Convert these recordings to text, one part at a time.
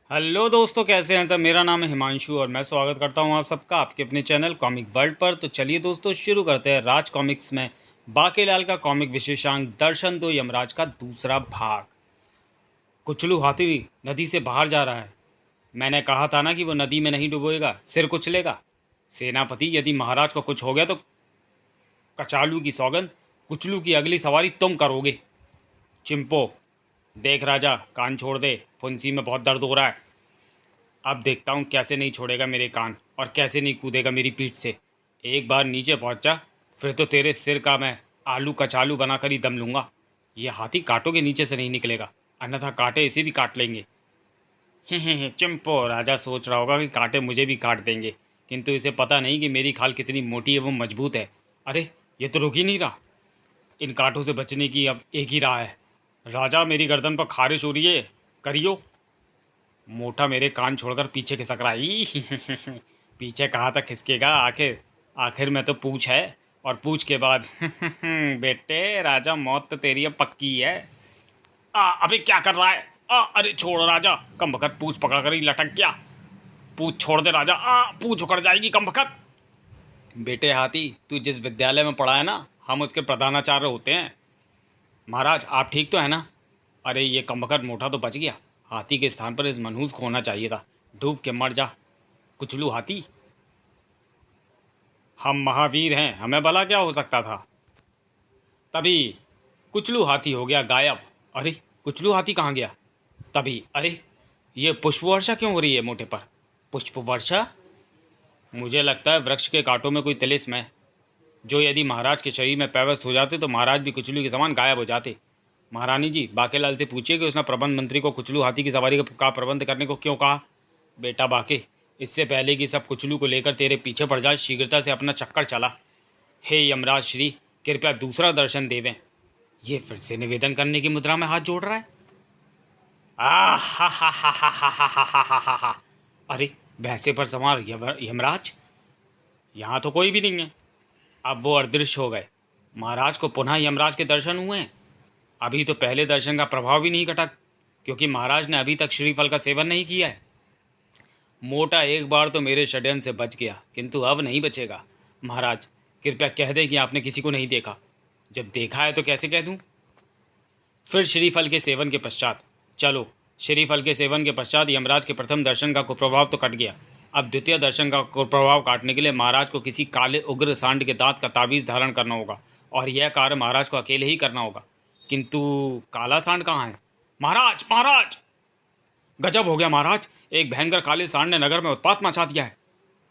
Hello दोस्तों, कैसे हैं सब। मेरा नाम है हिमांशु और मैं स्वागत करता हूं आप सबका आपके अपने चैनल कॉमिक वर्ल्ड पर। तो चलिए दोस्तों, शुरू करते हैं राज कॉमिक्स में बाकेलाल का कॉमिक विशेषांक दर्शन दो यमराज का दूसरा भाग। कुचलू हाथी नदी से बाहर जा रहा है। मैंने कहा था ना कि वो नदी में नहीं डुबोएगा, सिर कुचलेगा। सेनापति, यदि महाराज को कुछ हो गया तो कचालू की सौगंध, कुचलू की अगली सवारी तुम करोगे। चिंपो, देख राजा, कान छोड़ दे, फुंसी में बहुत दर्द हो रहा है। अब देखता हूँ कैसे नहीं छोड़ेगा मेरे कान और कैसे नहीं कूदेगा मेरी पीठ से। एक बार नीचे पहुँचा फिर तो तेरे सिर का मैं आलू कचालू बनाकर ही दम लूँगा। ये हाथी कांटों के नीचे से नहीं निकलेगा, अन्यथा कांटे इसे भी काट लेंगे। चिंपो, राजा सोच रहा होगा कि कांटे मुझे भी काट देंगे, किंतु इसे पता नहीं कि मेरी खाल कितनी मोटी एवं मजबूत है। अरे, ये तो रुक ही नहीं रहा। इन कांटों से बचने की अब एक ही राह है। राजा, मेरी गर्दन पर खारिश हो रही है, करियो। मोटा मेरे कान छोड़कर पीछे खिसक रहा है। पीछे कहाँ तक खिसकेगा, आखिर आखिर में तो पूछ है, और पूछ के बाद बेटे राजा, मौत तो तेरी अब पक्की है। अबे क्या कर रहा है? अरे छोड़ राजा, कम बखत पूछ पकड़ कर ही लटक गया। पूछ छोड़ दे राजा, पूछ उखड़ जाएगी कम बखत। बेटे हाथी, तू जिस विद्यालय में पढ़ा है ना, हम उसके प्रधानाचार्य होते हैं। महाराज, आप ठीक तो है ना? अरे ये कमबख्त मोटा तो बच गया। हाथी के स्थान पर इस मनहूस को होना चाहिए था। डूब के मर जा कुचलू हाथी। हम महावीर हैं, हमें भला क्या हो सकता था। तभी कुचलू हाथी हो गया गायब। अरे, कुचलू हाथी कहाँ गया? तभी अरे, ये पुष्प वर्षा क्यों हो रही है मोटे पर? पुष्प वर्षा? मुझे लगता है वृक्ष के कांटों में कोई तिलिस्म है, जो यदि महाराज के शरीर में पैवस्त हो जाते तो महाराज भी कुचलू के समान गायब हो जाते। महारानी जी, बाकेलाल से पूछिए कि उसने प्रबंध मंत्री को कुचलू हाथी की सवारी का प्रबंध करने को क्यों कहा। बेटा बाके, इससे पहले कि सब कुचलू को लेकर तेरे पीछे पड़ जाए, शीघ्रता से अपना चक्कर चला। हे यमराज श्री, कृपया दूसरा दर्शन देवें। ये फिर से निवेदन करने की मुद्रा में हाथ जोड़ रहा है। आ हा हा हा हा हा हा हा हा हा हा हा। अरे, भैंसे पर सवार यमराज, यहाँ तो कोई भी नहीं है। अब वो अदृश्य हो गए। महाराज को पुनः यमराज के दर्शन हुए हैं। अभी तो पहले दर्शन का प्रभाव भी नहीं घटा, क्योंकि महाराज ने अभी तक श्रीफल का सेवन नहीं किया है। मोटा एक बार तो मेरे षड्यंत्र से बच गया, किंतु अब नहीं बचेगा। महाराज, कृपया कह दें कि आपने किसी को नहीं देखा। जब देखा है तो कैसे कह दूं? फिर श्रीफल के सेवन के पश्चात चलो। श्रीफल के सेवन के पश्चात यमराज के प्रथम दर्शन का कुप्रभाव तो कट गया। अब द्वितीय दर्शन का कुप्रभाव काटने के लिए महाराज को किसी काले उग्र सांड के दांत का ताबीज़ धारण करना होगा, और यह कार्य महाराज को अकेले ही करना होगा। किंतु काला सांड कहाँ है? महाराज, महाराज! गजब हो गया महाराज, एक भयंकर काले सांड ने नगर में उत्पात मचा दिया है।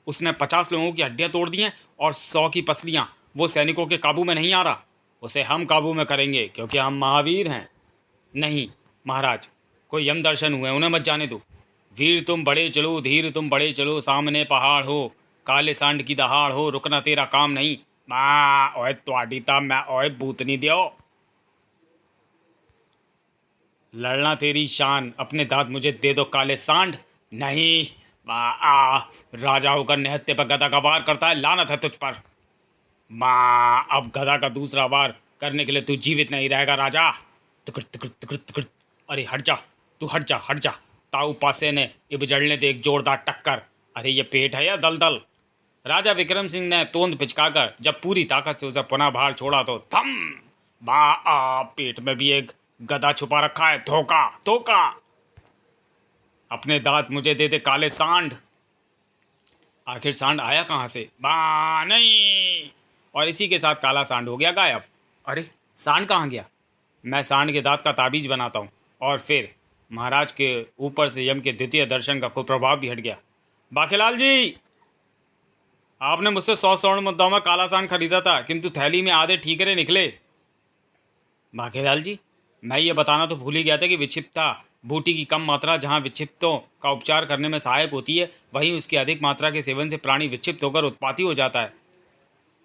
उसने 50 लोगों की हड्डियां तोड़ दी हैं और 100 की पसलियां। वो सैनिकों के काबू में नहीं आ रहा। उसे हम काबू में करेंगे, क्योंकि हम महावीर हैं। नहीं महाराज, कोई यम दर्शन हुए, उन्हें मत जाने दो। वीर तुम बड़े चलो, धीर तुम बड़े चलो, सामने पहाड़ हो, काले सांड की दहाड़ हो, रुकना तेरा काम नहीं। माँ ओए त्वाडी ता मैं ओए बूतनी दियो। लड़ना तेरी शान, अपने दांत मुझे दे दो काले सांड। नहीं। राजा होकर निहत्थे पर गदा का वार करता है, लानत है तुझ पर। अब गदा का दूसरा वार करने के लिए तू जीवित नहीं रहेगा राजा। तुकड़ तुकड़ तुकड़ तुकड़। अरे हट जा, तू हट जा हट जा। ताऊ पासे ने इबजड़ने दे एक जोरदार टक्कर। अरे ये पेट है या दलदल? राजा विक्रम सिंह ने तोंद पिचकाकर जब पूरी ताकत से उसे पुनः बाहर छोड़ा तो थम। पेट में भी एक गदा छुपा रखा है, धोखा धोखा। अपने दांत मुझे दे दे काले सांड। आखिर सांड आया कहाँ से? नहीं। और इसी के साथ काला सांड हो गया गायब। अरे, सांड कहाँ गया? मैं सांड के दांत का ताबीज बनाता हूँ, और फिर महाराज के ऊपर से यम के द्वितीय दर्शन का कुप्रभाव भी हट गया। बाकेलाल जी, आपने मुझसे 100 स्वर्ण मुद्राओं में काला सांड खरीदा था, किंतु थैली में आधे ठीकरे निकले। बाकेलाल जी, मैं ये बताना तो भूल ही गया था कि विक्षिप्ता बूटी की कम मात्रा जहाँ विक्षिप्तों का उपचार करने में सहायक होती है, वहीं उसकी अधिक मात्रा के सेवन से प्राणी विक्षिप्त होकर उत्पाती हो जाता है।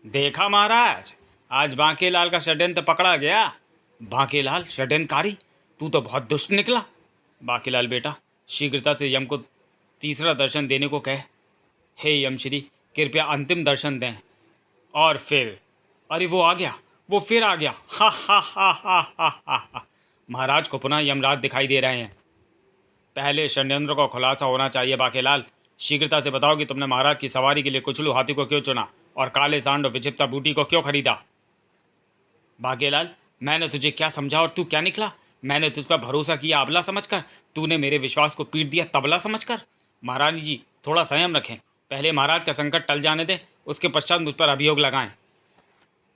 देखा महाराज, आज बांकेलाल का षड्यंत्र पकड़ा गया। बांकेलाल षड्यंत्रकारी? तू तो बहुत दुष्ट निकला। बांकेलाल बेटा, शीघ्रता से यम को तीसरा दर्शन देने को कह। हे यमश्री, कृपया अंतिम दर्शन दें। और फिर अरे वो आ गया, वो फिर आ गया। हा हा हा हा हा हा हा। महाराज को पुनः यमराज दिखाई दे रहे हैं। पहले षड्यंत्र को खुलासा होना चाहिए बाकेलाल। शीघ्रता से बताओ कि तुमने महाराज की सवारी के लिए कुचलू हाथी को क्यों चुना और काले सांड और विचित्र बूटी को क्यों खरीदा। बाकेलाल, मैंने तुझे क्या समझा और तू क्या निकला। मैंने तुझ पर भरोसा किया अबला समझकर, तूने मेरे विश्वास को पीट दिया तबला समझकर। महारानी जी, थोड़ा संयम रखें। पहले महाराज का संकट टल जाने दें, उसके पश्चात मुझ पर अभियोग लगाएं।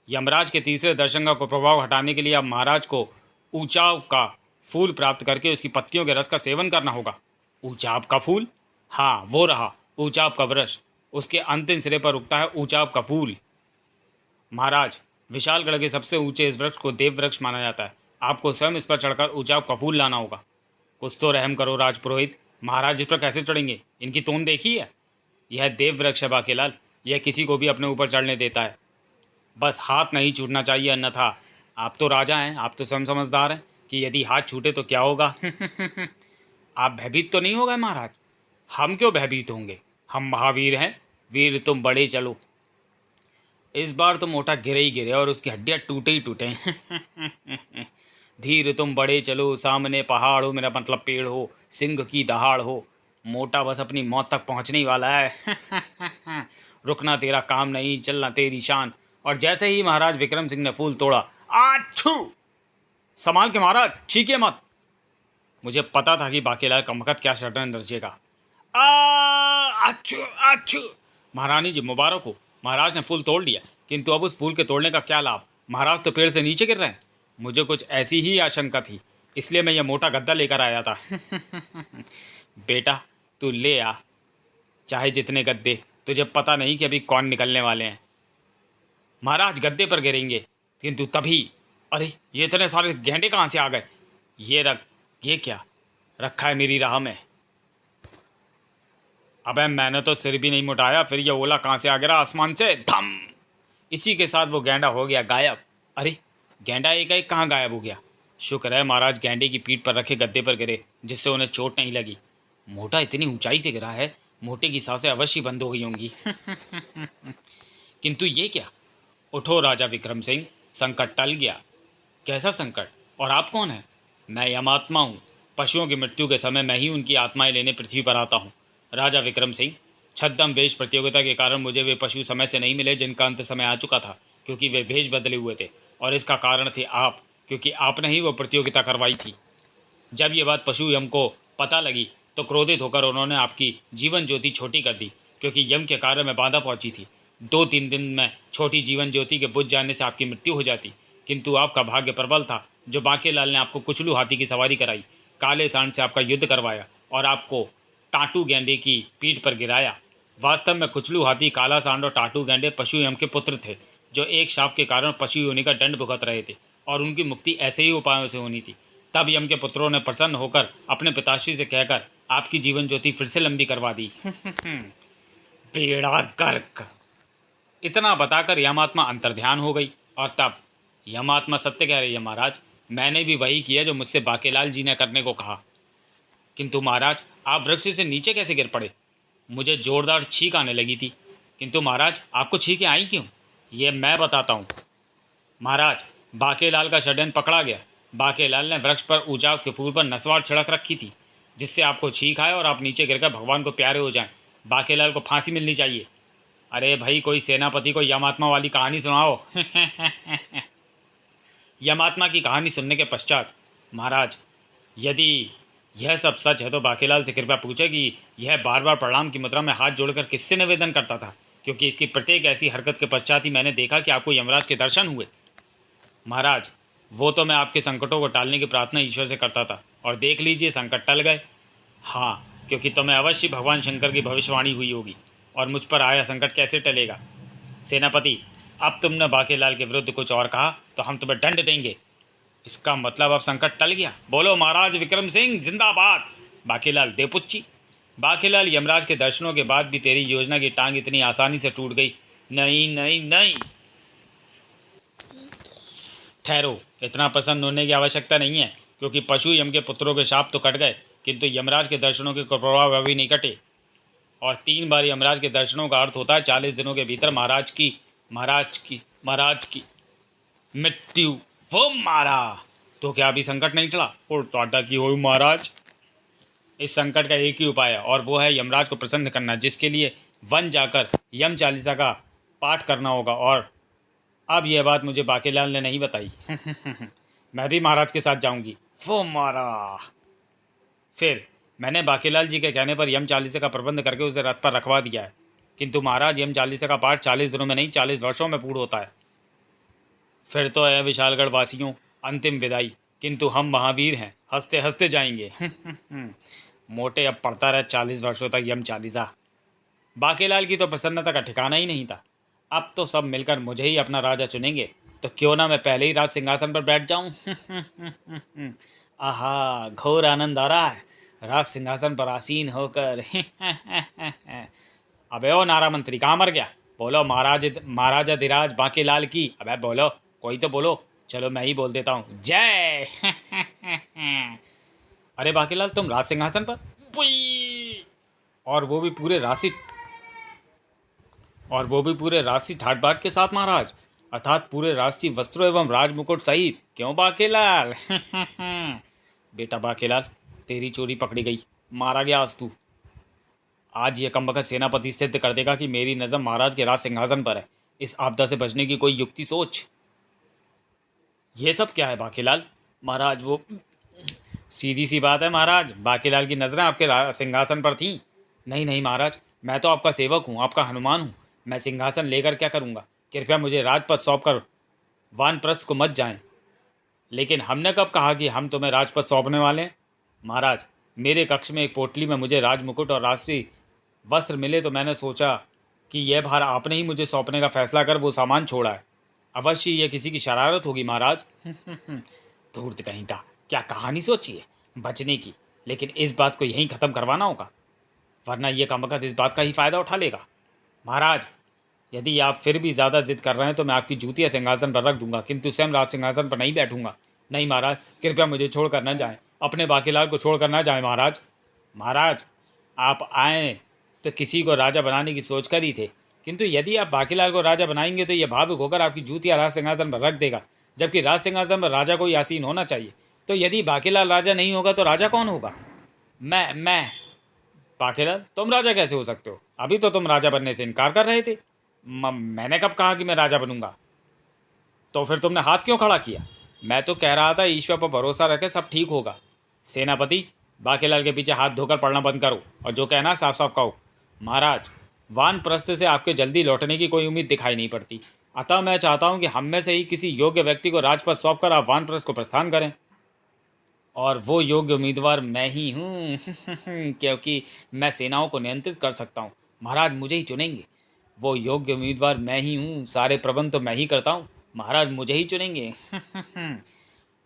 यमराज के तीसरे दर्शन का प्रभाव हटाने के लिए अब महाराज को ऊंचाव का फूल प्राप्त करके उसकी पत्तियों के रस का सेवन करना होगा। ऊंचाव का फूल? हाँ, वो रहा ऊंचाव का वृक्ष। उसके अंतिम सिरे पर उगता है ऊंचाव का फूल। महाराज, विशालगढ़ के सबसे ऊंचे इस वृक्ष को देव वृक्ष माना जाता है। आपको स्वयं इस पर चढ़कर ऊंचाव का फूल लाना होगा। कुछ तो रहम करो राजपुरोहित, महाराज इस पर कैसे चढ़ेंगे? इनकी तोन देखी है? यह देव वृक्ष है बाकेलाल, यह किसी को भी अपने ऊपर चढ़ने देता है। बस हाथ नहीं छूटना चाहिए, अन्यथा। आप तो राजा हैं, आप तो स्वयं समझदार हैं कि यदि हाथ छूटे तो क्या होगा। आप भयभीत तो नहीं हो गए महाराज? हम क्यों भयभीत होंगे, हम महावीर हैं। वीर तुम बड़े चलो। इस बार तो मोटा गिरे ही गिरे और उसकी हड्डियां टूटे ही टूटे। धीर तुम बड़े चलो, सामने पहाड़ हो, मेरा मतलब पेड़ हो, सिंह की दहाड़ हो। मोटा बस अपनी मौत तक पहुंचने ही वाला है। रुकना तेरा काम नहीं, चलना तेरी शान। और जैसे ही महाराज विक्रम सिंह ने फूल तोड़ा, आछू! संभाल के महाराज, चीखिए मत। मुझे पता था कि बाकेलाल कमकत क्या षड्यंत्र रचेगा। आछू आछू! महारानी जी मुबारक हो, महाराज ने फूल तोड़ लिया। किंतु अब उस फूल के तोड़ने का क्या लाभ? महाराज तो पेड़ से नीचे गिर रहे हैं। मुझे कुछ ऐसी ही आशंका थी, इसलिए मैं यह मोटा गद्दा लेकर आया था। बेटा, तू ले आ चाहे जितने गद्दे, तुझे पता नहीं कि अभी कौन निकलने वाले हैं। महाराज गद्दे पर गिरेंगे, किंतु तभी, अरे ये इतने सारे गेंडे कहाँ से आ गए? ये क्या रखा है मेरी राह में? अबे मैंने तो सिर भी नहीं मुटाया, फिर ये ओला कहाँ से आ गिरा आसमान से? धम! इसी के साथ वो गेंडा हो गया गायब। अरे गेंडा एक कहाँ गायब हो गया? शुक्र है महाराज गेंडे की पीठ पर रखे गद्दे पर गिरे, जिससे उन्हें चोट नहीं लगी। मोटा इतनी ऊंचाई से गिरा है, मोटे की सांसें अवश्य बंद हो गई होंगी। किंतु ये क्या? उठो राजा विक्रम सिंह, संकट टल गया। कैसा संकट? और आप कौन हैं? मैं यमात्मा हूँ। पशुओं की मृत्यु के समय मैं ही उनकी आत्माएं लेने पृथ्वी पर आता हूँ। राजा विक्रम सिंह, छद्म वेश प्रतियोगिता के कारण मुझे वे पशु समय से नहीं मिले जिनका अंत समय आ चुका था, क्योंकि वे भेष बदले हुए थे। और इसका कारण थे आप, क्योंकि आपने ही वो प्रतियोगिता करवाई थी। जब ये बात पशु यम को पता लगी तो क्रोधित होकर उन्होंने आपकी जीवन ज्योति छोटी कर दी, क्योंकि यम के कार्य में बाधा पहुंची थी। 2-3 दिन में छोटी जीवन ज्योति के बुझ जाने से आपकी मृत्यु हो जाती, किंतु आपका भाग्य प्रबल था जो बांकेलाल ने आपको कुचलू हाथी की सवारी कराई, काले सांड से आपका युद्ध करवाया और आपको टाटू गेंडे की पीठ पर गिराया। वास्तव में कुचलू हाथी, काला सांड और टाटू गेंडे पशु यम के पुत्र थे, जो एक शाप के कारण पशु योनि का दंड भुगत रहे थे और उनकी मुक्ति ऐसे ही उपायों से होनी थी। तब यम के पुत्रों ने प्रसन्न होकर अपने पिताश्री से कहकर आपकी जीवन ज्योति फिर से लंबी करवा दी। बेड़ा गर्क! इतना बताकर यमात्मा अंतर्ध्यान हो गई। और तब यमात्मा सत्य कह रही है महाराज, मैंने भी वही किया जो मुझसे बाकेलाल जी ने करने को कहा। किंतु महाराज, आप वृक्ष से नीचे कैसे गिर पड़े? मुझे जोरदार छींक आने लगी थी। किंतु महाराज, आपको छींकें आई क्यों? ये मैं बताता हूँ। महाराज, बाकेलाल का षड्यंत्र पकड़ा गया। बाकेलाल ने वृक्ष पर ऊंचाव के फूल पर नस्वार छिड़क रखी थी, जिससे आपको छींक आए और आप नीचे गिरकर भगवान को प्यारे हो जाएं। बाकेलाल को फांसी मिलनी चाहिए। अरे भाई, कोई सेनापति को यमात्मा वाली कहानी सुनाओ। यमात्मा की कहानी सुनने के पश्चात महाराज, यदि यह सब सच है तो बाकेलाल से कृपया पूछे कि यह बार बार प्रणाम की मुद्रा में हाथ जोड़कर किससे निवेदन करता था, क्योंकि इसकी प्रत्येक ऐसी हरकत के पश्चात ही मैंने देखा कि आपको यमराज के दर्शन हुए। महाराज, वो तो मैं आपके संकटों को टालने की प्रार्थना ईश्वर से करता था, और देख लीजिए संकट टल गए। हाँ, क्योंकि तुम्हें अवश्य भगवान शंकर की भविष्यवाणी हुई होगी, और मुझ पर आया संकट कैसे टलेगा? सेनापति, अब तुमने बाकेलाल के विरुद्ध कुछ और कहा तो हम तुम्हें दंड देंगे। इसका मतलब अब संकट टल गया। बोलो महाराज विक्रम सिंह जिंदाबाद। बाकेलाल दे पुच्ची। बाकेलाल, यमराज के दर्शनों के बाद भी तेरी योजना की टांग इतनी आसानी से टूट गई? नहीं नहीं नहीं। ठहरो, इतना प्रसन्न होने की आवश्यकता नहीं है, क्योंकि पशु यम के पुत्रों के शाप तो कट गए, किंतु यमराज के दर्शनों के कुप्रभाव अभी नहीं कटे। और 3 बार यमराज के दर्शनों का अर्थ होता है 40 दिनों के भीतर महाराज की मृत्यु। वो मारा तो क्या अभी संकट नहीं टला? और टाटा की हो महाराज। इस संकट का एक ही उपाय है और वो है यमराज को प्रसन्न करना, जिसके लिए वन जाकर यम चालीसा का पाठ करना होगा। और अब यह बात मुझे बाकीलाल ने नहीं बताई। मैं भी महाराज के साथ जाऊंगी। वो मारा। फिर मैंने बाकीलाल जी के कहने पर यम चालीसा का प्रबंध करके उसे रथ पर रखवा दिया है। किंतु महाराज, यम चालीसा का पाठ 40 दिनों में नहीं 40 वर्षों में पूर्ण होता है। फिर तो है विशालगढ़ वासियों अंतिम विदाई, किंतु हम महावीर हैं, हंसते हंसते जाएंगे। मोटे अब पढ़ता रहे 40 वर्षों तक यम चालीसा। बाकीलाल की तो प्रसन्नता का ठिकाना ही नहीं था। अब तो सब मिलकर मुझे ही अपना राजा चुनेंगे, तो क्यों ना मैं पहले ही राज सिंहासन पर बैठ जाऊं। आहा, घोर आनंद आ रहा है राज सिंहासन पर आसीन होकर। अबे ओ नारा मंत्री, कहाँ मर गया? बोलो महाराजा धीराज बाकीलाल की। अबे बोलो, कोई तो बोलो। चलो मैं ही बोल देता हूँ, जय। अरे बाकीलाल, तुम राज सिंहासन पर? पुई! और वो भी पूरे राशि ठाट बाट के साथ महाराज, अर्थात पूरे राष्ट्रीय वस्त्रों एवं राजमुकुट सहित। क्यों बाकीलाल? बेटा बाकीलाल, तेरी चोरी पकड़ी गई, मारा गया आज तू। आज ये कमबख्त सेनापति सिद्ध कर देगा कि मेरी नज़र महाराज के राज सिंहासन पर है। इस आपदा से बचने की कोई युक्ति सोच। ये सब क्या है बाकीलाल? महाराज, वो सीधी सी बात है महाराज, बाकीलाल की नज़रें आपके सिंहासन पर थीं। नहीं नहीं महाराज, मैं तो आपका सेवक हूँ, आपका हनुमान हूँ। मैं सिंहासन लेकर क्या करूँगा? कृपया मुझे राजपद सौंप कर वानप्रस्थ को मत जाएं। लेकिन हमने कब कहा कि हम तुम्हें राजपद सौंपने वाले हैं? महाराज, मेरे कक्ष में एक पोटली में मुझे राजमुकुट और राष्ट्रीय वस्त्र मिले तो मैंने सोचा कि यह भार आपने ही मुझे सौंपने का फैसला कर वो सामान छोड़ा है। अवश्य यह किसी की शरारत होगी महाराज। धूर्त कहीं का, क्या कहानी सोची है बचने की, लेकिन इस बात को यहीं ख़त्म करवाना होगा, वरना यह कमबख्त इस बात का ही फ़ायदा उठा लेगा। महाराज, यदि आप फिर भी ज़्यादा जिद कर रहे हैं तो मैं आपकी जूतियाँ सिंहासन पर रख दूंगा, किंतु स्वयं राज सिंहासन पर नहीं बैठूंगा। नहीं महाराज, कृपया मुझे छोड़कर न जाएं, अपने बाकीलाल को छोड़कर न जाएं महाराज। महाराज, आप आए तो किसी को राजा बनाने की सोच कर ही थे, किंतु यदि आप बाकीलाल को राजा बनाएंगे तो यह भावुक होकर आपकी जूतियाँ राज सिंहासन पर रख देगा, जबकि राज सिंहासन पर राजा को ही आसीन होना चाहिए। तो यदि बाकीलाल राजा नहीं होगा तो राजा कौन होगा? मैं। बाकीलाल, तुम राजा कैसे हो सकते हो? अभी तो तुम राजा बनने से इनकार कर रहे थे। मैंने कब कहा कि मैं राजा बनूंगा? तो फिर तुमने हाथ क्यों खड़ा किया? मैं तो कह रहा था ईश्वर पर भरोसा रखे, सब ठीक होगा। सेनापति, बाकीलाल के पीछे हाथ धोकर पढ़ना बंद करो और जो कहना साफ साफ कहो। महाराज, वानप्रस्थ से आपके जल्दी लौटने की कोई उम्मीद दिखाई नहीं पड़ती, अतः मैं चाहता हूं कि हम में से ही किसी योग्य व्यक्ति को राजपद सौंप कर आप वानप्रस्थ को प्रस्थान करें। और वो योग्य उम्मीदवार मैं ही हूँ। क्योंकि मैं सेनाओं को नियंत्रित कर सकता हूँ। महाराज मुझे ही चुनेंगे। वो योग्य उम्मीदवार मैं ही हूँ, सारे प्रबंध तो मैं ही करता हूँ। महाराज मुझे ही चुनेंगे।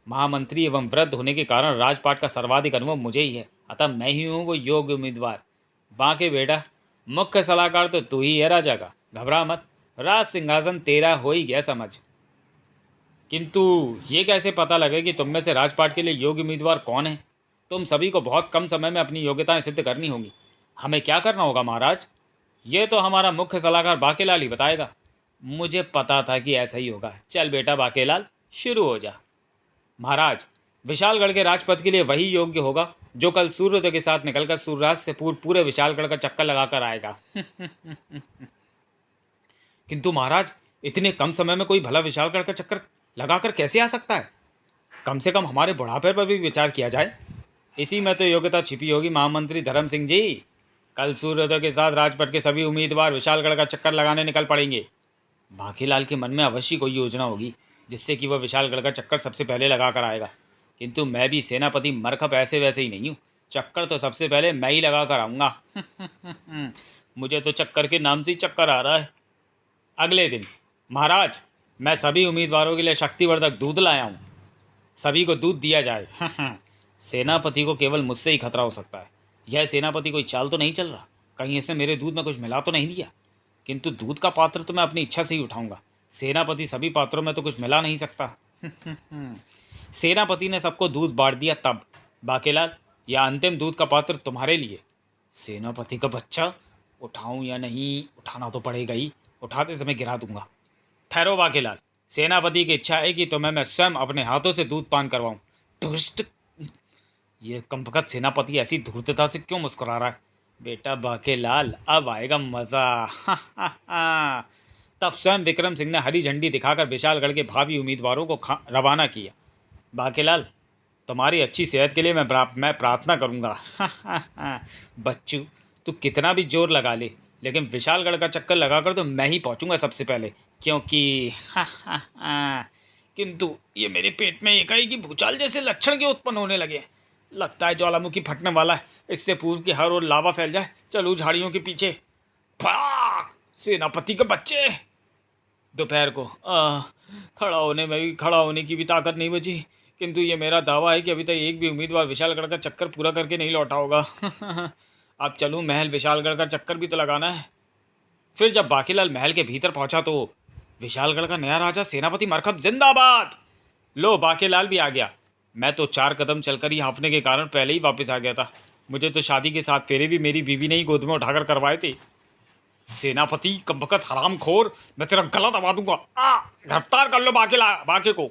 महामंत्री एवं वृद्ध होने के कारण राजपाट का सर्वाधिक अनुभव मुझे ही है, अतः मैं ही हूँ वो योग्य उम्मीदवार। बाकी बेटा, मुख्य सलाहकार तो तू ही है राजा का, घबरा मत, राज सिंहासन तेरा हो ही गया समझ। किंतु ये कैसे पता लगे कि तुम में से राजपाट के लिए योग्य उम्मीदवार कौन है? तुम सभी को बहुत कम समय में अपनी योग्यताएं सिद्ध करनी होंगी। हमें क्या करना होगा महाराज? ये तो हमारा मुख्य सलाहकार बाकीलाल ही बताएगा। मुझे पता था कि ऐसा ही होगा। चल बेटा बाकीलाल, शुरू हो जा। महाराज, विशालगढ़ के राजपद के लिए वही योग्य होगा जो कल सूर्योदय के साथ निकलकर सूर्यास्त से पूर्व पूरे विशालगढ़ का चक्कर लगाकर आएगा। किंतु महाराज, इतने कम समय में कोई भला विशालगढ़ का चक्कर लगाकर कैसे आ सकता है? कम से कम हमारे बुढ़ापे पर भी विचार किया जाए। इसी में तो योग्यता छिपी होगी महामंत्री धर्म सिंह जी। कल सूर्योदय के साथ राजपथ के सभी उम्मीदवार विशालगढ़ का चक्कर लगाने निकल पड़ेंगे। बाकीलाल के मन में अवश्य कोई योजना होगी जिससे कि वह विशालगढ़ का चक्कर सबसे पहले लगा कर आएगा। किंतु मैं भी सेनापति मरखप ऐसे वैसे ही नहीं हूँ। चक्कर तो सबसे पहले मैं ही लगा कर आऊँगा। मुझे तो चक्कर के नाम से ही चक्कर आ रहा है। अगले दिन, महाराज, मैं सभी उम्मीदवारों के लिए शक्तिवर्धक दूध लाया हूँ, सभी को दूध दिया जाए। सेनापति को केवल मुझसे ही खतरा हो सकता है। यह सेनापति कोई चाल तो नहीं चल रहा, कहीं इसने मेरे दूध में कुछ मिला तो नहीं दिया? किंतु दूध का पात्र तो मैं अपनी इच्छा से ही उठाऊंगा। सेनापति सभी पात्रों में तो कुछ मिला नहीं सकता। सेनापति ने सबको दूध बांट दिया तब। बाकीलाल, यह अंतिम दूध का पात्र तुम्हारे लिए। सेनापति का बच्चा, उठाऊं या नहीं? उठाना तो पड़ेगा ही, उठाते समय गिरा दूंगा। ठहरो बाकीलाल, सेनापति की इच्छा है कि तुम्हें मैं स्वयं अपने हाथों से दूध पान करवाऊं। दुष्ट! ये कमबख्त सेनापति ऐसी धूर्तता से क्यों मुस्कुरा रहा है? बेटा बाकेलाल, अब आएगा मजा। तब स्वयं विक्रम सिंह ने हरी झंडी दिखाकर विशालगढ़ के भावी उम्मीदवारों को रवाना किया। बाकेलाल, तुम्हारी अच्छी सेहत के लिए मैं प्रार्थना करूंगा। बच्चू, तू कितना भी जोर लगा ले, लेकिन विशालगढ़ का चक्कर लगाकर तो मैं ही पहुंचूंगा सबसे पहले, क्योंकि किंतु ये मेरे पेट में एकाएक भूचाल जैसे लक्षण क्यों उत्पन्न होने लगे हैं? लगता है ज्वालामुखी फटने वाला है। इससे पूर्व की हर ओर लावा फैल जाए। चलू झाड़ियों के पीछे। भाग सेनापति के बच्चे। दोपहर को खड़ा होने की भी ताकत नहीं बची, किंतु ये मेरा दावा है कि अभी तक एक भी उम्मीदवार विशालगढ़ का चक्कर पूरा करके नहीं लौटा होगा। अब चलूँ महल, विशालगढ़ का चक्कर भी तो लगाना है। फिर जब बाकीलाल महल के भीतर पहुंचा तो विशालगढ़ का नया राजा सेनापति मरकब जिंदाबाद। लो, बाकीलाल भी आ गया। मैं तो 4 कदम चलकर ही हाँफने के कारण पहले ही वापस आ गया था। मुझे तो शादी के 7 फेरे भी मेरी बीवी ने ही गोद में उठाकर करवाए थे। सेनापति कमबख्त हरामखोर, मैं तेरा गला दबा दूंगा। गिरफ्तार कर लो बाके को।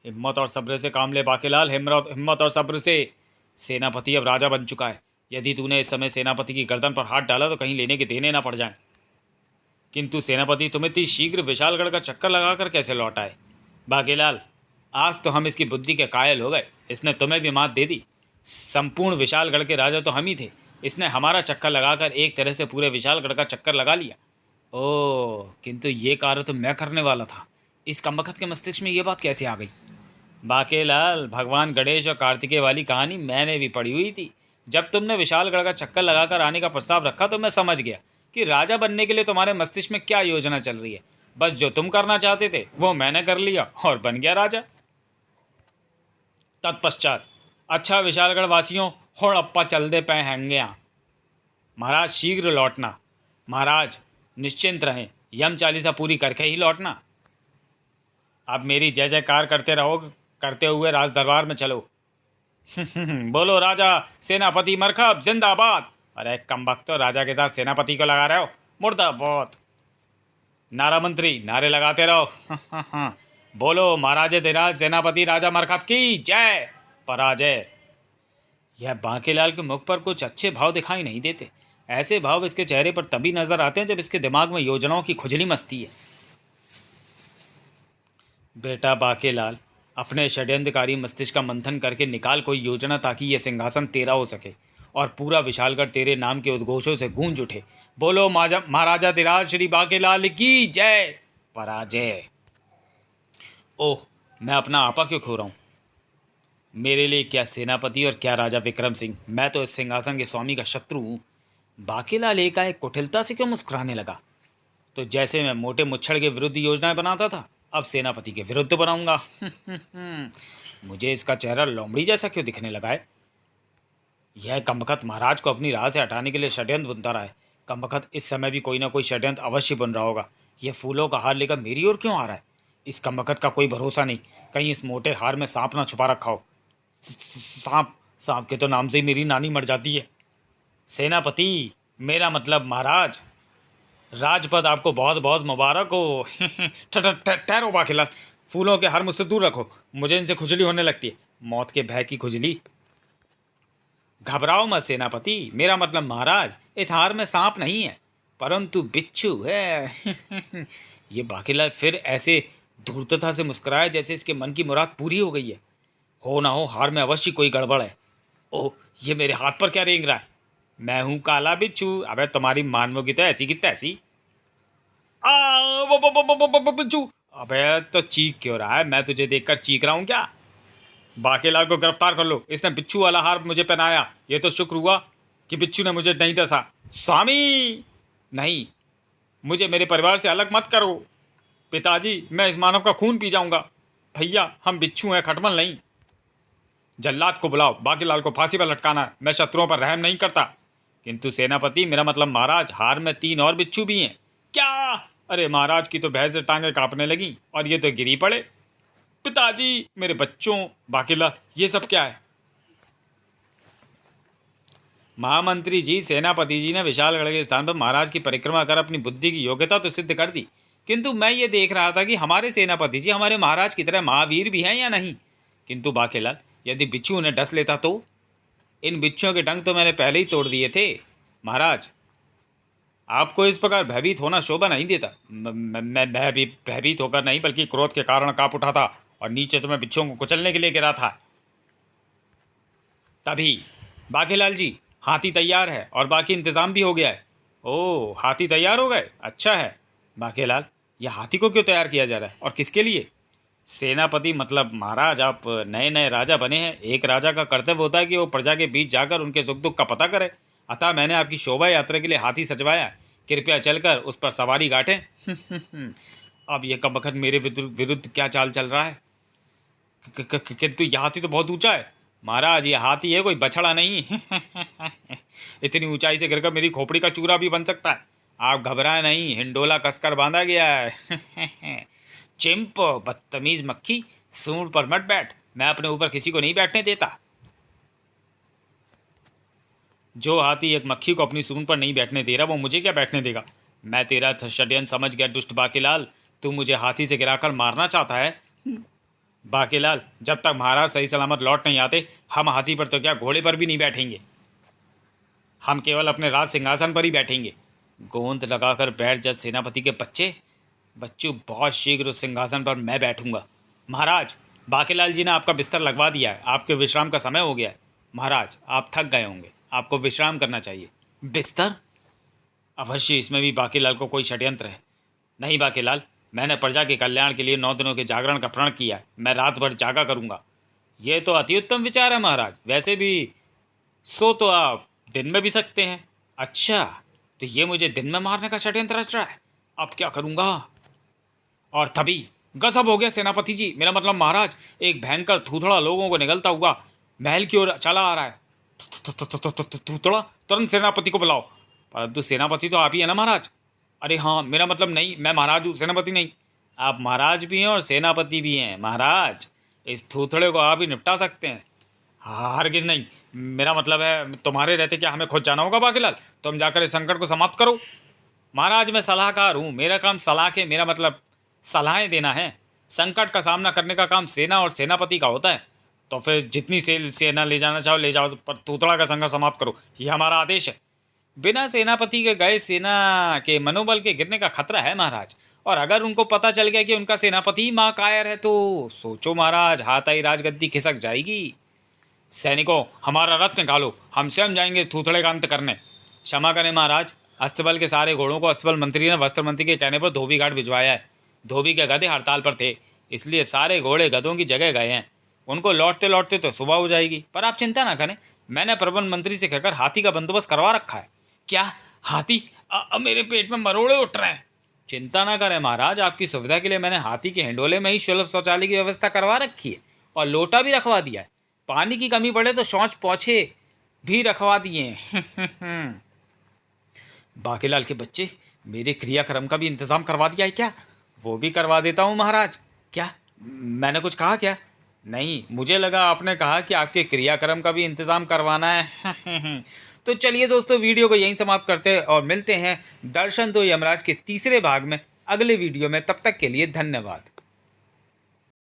हिम्मत और सब्र से काम ले बाकेलाल, हिम्मत और सब्र से। सेनापति अब राजा बन चुका है। यदि तूने इस समय सेनापति की गर्दन पर हाथ डाला तो कहीं लेने के देने ना पड़ जाएं। किंतु सेनापति तुम्हें इतनी शीघ्र विशालगढ़ का चक्कर लगाकर कैसे लौट आए? बाकेलाल, आज तो हम इसकी बुद्धि के कायल हो गए। इसने तुम्हें भी मात दे दी। संपूर्ण विशालगढ़ के राजा तो हम ही थे। इसने हमारा चक्कर लगाकर एक तरह से पूरे विशालगढ़ का चक्कर लगा लिया। ओह, किंतु ये कार्य तो मैं करने वाला था। इस कमबख्त के मस्तिष्क में ये बात कैसे आ गई? बाकेलाल, भगवान गणेश और कार्तिकेय वाली कहानी मैंने भी पढ़ी हुई थी। जब तुमने विशालगढ़ का चक्कर लगाकर आने का प्रस्ताव रखा तो मैं समझ गया कि राजा बनने के लिए तुम्हारे मस्तिष्क में क्या योजना चल रही है। बस जो तुम करना चाहते थे वो मैंने कर लिया और बन गया राजा। तत्पश्चात, अच्छा विशालगढ़ वासियों, होड़ अप्पा चल दे पे हैंगे। महाराज शीघ्र लौटना। महाराज निश्चिंत रहें, यम चालीसा पूरी करके ही लौटना। अब मेरी जय जयकार करते हुए राज दरबार में चलो। बोलो राजा सेनापति मरकब जिंदाबाद। अरे कमबख्त, तो राजा के साथ सेनापति को लगा रहे हो? मुर्दाबाद। नारा मंत्री, नारे लगाते रहो। बोलो महाराजे धीराज सेनापति राजा मरकब की जय। पराजय। यह बांकेलाल के मुख पर कुछ अच्छे भाव दिखाई नहीं देते। ऐसे भाव इसके चेहरे पर तभी नजर आते हैं जब इसके दिमाग में योजनाओं की खुजली मचती है। बेटा बाकेलाल, अपने षड्यंत्रकारी मस्तिष्क का मंथन करके निकाल कोई योजना ताकि यह सिंहासन तेरा हो सके और पूरा विशालगढ़ तेरे नाम के उद्घोषों से गूंज उठे। बोलो महाराजा धीराज श्री बाकेलाल की जय। पराजय। ओह, मैं अपना आपा क्यों खो रहा हूँ? मेरे लिए क्या सेनापति और क्या राजा विक्रम सिंह, मैं तो इस सिंहासन के स्वामी का शत्रु हूँ। बाकेलाल एकाएक कुटिलता से क्यों मुस्कुराने लगा? तो जैसे मैं मोटे मुच्छड़ के विरुद्ध योजनाएं बनाता था, अब सेनापति के विरुद्ध बनाऊंगा। मुझे इसका चेहरा लोमड़ी जैसा क्यों दिखने लगा है? यह कमबख्त महाराज को अपनी राह से हटाने के लिए षड्यंत्र बुनता रहा है। कमबख्त इस समय भी कोई ना कोई षड्यंत्र अवश्य बन रहा होगा। यह फूलों का हार लेकर मेरी ओर क्यों आ रहा है? इस कमबख्त का कोई भरोसा नहीं। कहीं इस मोटे हार में सांप ना छुपा रखा हो। सांप? सांप के तो नाम से ही मेरी नानी मर जाती है। सेनापति, मेरा मतलब महाराज, राजपद आपको बहुत बहुत मुबारक हो। ठहरो बाकेलाल, फूलों के हार मुझसे दूर रखो। मुझे इनसे खुजली होने लगती है, मौत के भय की खुजली। घबराओ मत सेनापति, मेरा मतलब महाराज, इस हार में सांप नहीं है परंतु बिच्छू है। ये बाकेलाल फिर ऐसे धूर्तता से मुस्कुराया जैसे इसके मन की मुराद पूरी हो गई है। हो ना हो, हार में अवश्य कोई गड़बड़ है। ओह, ये मेरे हाथ पर क्या रेंग रहा है? मैं हूँ काला बिच्छू। अबे तुम्हारी मानवों की तो ऐसी की तैसी। बिच्छू। अबे तो चीख क्यों रहा है? मैं तुझे देखकर चीख रहा हूँ क्या? बाकेलाल को गिरफ्तार कर लो। इसने बिच्छू वाला हार मुझे पहनाया। ये तो शुक्र हुआ कि बिच्छू ने मुझे नहीं डसा। स्वामी, नहीं, मुझे मेरे परिवार से अलग मत करो। पिताजी, मैं इस मानव का खून पी जाऊंगा। भैया, हम बिच्छू हैं, खटमल नहीं। जल्लाद को बुलाओ, बाकेलाल को फांसी पर लटकाना। मैं शत्रुओं पर रहम नहीं करता। किंतु सेनापति, मेरा मतलब महाराज, हार में 3 और बिच्छू भी हैं। क्या? अरे महाराज की तो भय से टांगें कांपने लगी और ये तो गिरी पड़े। पिताजी, मेरे बच्चों। बाकेलाल, ये सब क्या है? महामंत्री जी, सेनापति जी ने विशालगढ़ के स्थान पर महाराज की परिक्रमा कर अपनी बुद्धि की योग्यता तो सिद्ध कर दी, किंतु मैं ये देख रहा था कि हमारे सेनापति जी हमारे महाराज की तरह महावीर भी हैं या नहीं। किंतु बाकेलाल, यदि बिच्छू उन्हें डस लेता तो? इन बिच्छुओं के डंक तो मैंने पहले ही तोड़ दिए थे। महाराज, आपको इस प्रकार भयभीत होना शोभा नहीं देता। मैं भयभीत होकर नहीं, बल्कि क्रोध के कारण कांप उठा था और नीचे तो मैं बिच्छुओं को कुचलने के लिए गिरा था। तभी बाकीलाल जी, हाथी तैयार है और बाकी इंतजाम भी हो गया है। ओह, हाथी तैयार हो गए, अच्छा है। बाकीलाल, यह हाथी को क्यों तैयार किया जा रहा है और किसके लिए? सेनापति मतलब महाराज, आप नए नए राजा बने हैं। एक राजा का कर्तव्य होता है कि वो प्रजा के बीच जाकर उनके सुख दुख का पता करे। अतः मैंने आपकी शोभा यात्रा के लिए हाथी सजवाया। कृपया चलकर उस पर सवारी काटें। अब यह कब वक्त मेरे विरुद्ध क्या चाल चल रहा है? किंतु यह हाथी तो बहुत ऊंचा है। महाराज, ये हाथी है, कोई बछड़ा नहीं। इतनी ऊंचाई से गिरकर मेरी खोपड़ी का चूरा भी बन सकता है। आप घबराएं नहीं, हिंडोला कसकर बांधा गया है। चिंप, बदतमीज मक्खी, सूंड पर मत बैठ। मैं अपने ऊपर किसी को नहीं बैठने देता। जो हाथी एक मक्खी को अपनी सूंड पर नहीं बैठने दे रहा, वो मुझे क्या बैठने देगा? मैं तेरा षड्यंत्र समझ गया दुष्ट बाकीलाल। तू मुझे हाथी से गिराकर मारना चाहता है। बाकीलाल, जब तक महाराज सही सलामत लौट नहीं आते, हम हाथी पर तो क्या, घोड़े पर भी नहीं बैठेंगे। हम केवल अपने राज सिंहासन पर ही बैठेंगे। गोंद लगाकर बैठ जा सेनापति के बच्चे। बच्चों, बहुत शीघ्र उस सिंहासन पर मैं बैठूंगा। महाराज, बाकीलाल जी ने आपका बिस्तर लगवा दिया है। आपके विश्राम का समय हो गया है। महाराज, आप थक गए होंगे, आपको विश्राम करना चाहिए। बिस्तर? अवश्य इसमें भी बाकीलाल को कोई षड्यंत्र है। नहीं बाकीलाल, मैंने प्रजा के कल्याण के लिए 9 दिनों के जागरण का प्रण किया है। मैं रात भर जागा करूंगा। ये तो अति उत्तम विचार है महाराज। वैसे भी सो तो आप दिन में भी सकते हैं। अच्छा, तो ये मुझे दिन में मारने का षड्यंत्र रच रहा है। अब क्या करूंगा? और तभी गजब हो गया सेनापति जी, मेरा मतलब महाराज, एक भयंकर थूथड़ा लोगों को निगलता हुआ महल की ओर चला आ रहा है। थूथड़ा, तुरंत सेनापति को बुलाओ। परंतु सेनापति तो आप ही है ना महाराज? अरे हाँ, मेरा मतलब नहीं, मैं महाराज हूँ, सेनापति नहीं। आप महाराज भी हैं और सेनापति भी हैं महाराज। इस थूथड़े को आप ही निपटा सकते हैं। हाँ, हरगिज नहीं। मेरा मतलब है, तुम्हारे रहते क्या हमें खुद जाना होगा बाकीलाल? तुम जाकर इस संकट को समाप्त करो। महाराज, मैं सलाहकार हूँ, मेरा काम सलाह के, मेरा मतलब सलाहें देना है। संकट का सामना करने का काम सेना और सेनापति का होता है। तो फिर जितनी सेना ले जाना चाहो ले जाओ, पर तूतड़ा का संघर्ष समाप्त करो, ये हमारा आदेश है। बिना सेनापति के गए सेना के मनोबल के गिरने का खतरा है महाराज। और अगर उनको पता चल गया कि उनका सेनापति माँ कायर है, तो सोचो महाराज, हाथ आई राजगद्दी खिसक जाएगी। सैनिकों, हमारा रथ निकालो, हम स्वयं जाएंगे थूथड़े का अंत करने। क्षमा करें महाराज, अस्तबल के सारे घोड़ों को अस्तबल मंत्री ने वस्त्र मंत्री के कहने पर धोबी घाट भिजवाया है। धोबी के गधे हड़ताल पर थे, इसलिए सारे घोड़े गधों की जगह गए हैं। उनको लौटते लौटते तो सुबह हो जाएगी। पर आप चिंता ना करें, मैंने प्रबंध मंत्री से कहकर हाथी का बंदोबस्त करवा रखा है। क्या हाथी? अब मेरे पेट में मरोड़े उठ रहे हैं। चिंता ना करें महाराज, आपकी सुविधा के लिए मैंने हाथी के हिंडोले में ही सुलभ शौचालय की व्यवस्था करवा रखी है और लोटा भी रखवा दिया है। पानी की कमी पड़े तो शौच पोछे भी रखवा दिए हैं। बाकीलाल के बच्चे, मेरे क्रियाक्रम का भी इंतजाम करवा दिया है क्या? वो भी करवा देता हूँ महाराज। क्या मैंने कुछ कहा क्या? नहीं, मुझे लगा आपने कहा कि आपके क्रियाक्रम का भी इंतजाम करवाना है। तो चलिए दोस्तों, वीडियो को यहीं समाप्त करते हैं और मिलते हैं दर्शन दो यमराज के तीसरे भाग में अगले वीडियो में। तब तक के लिए धन्यवाद।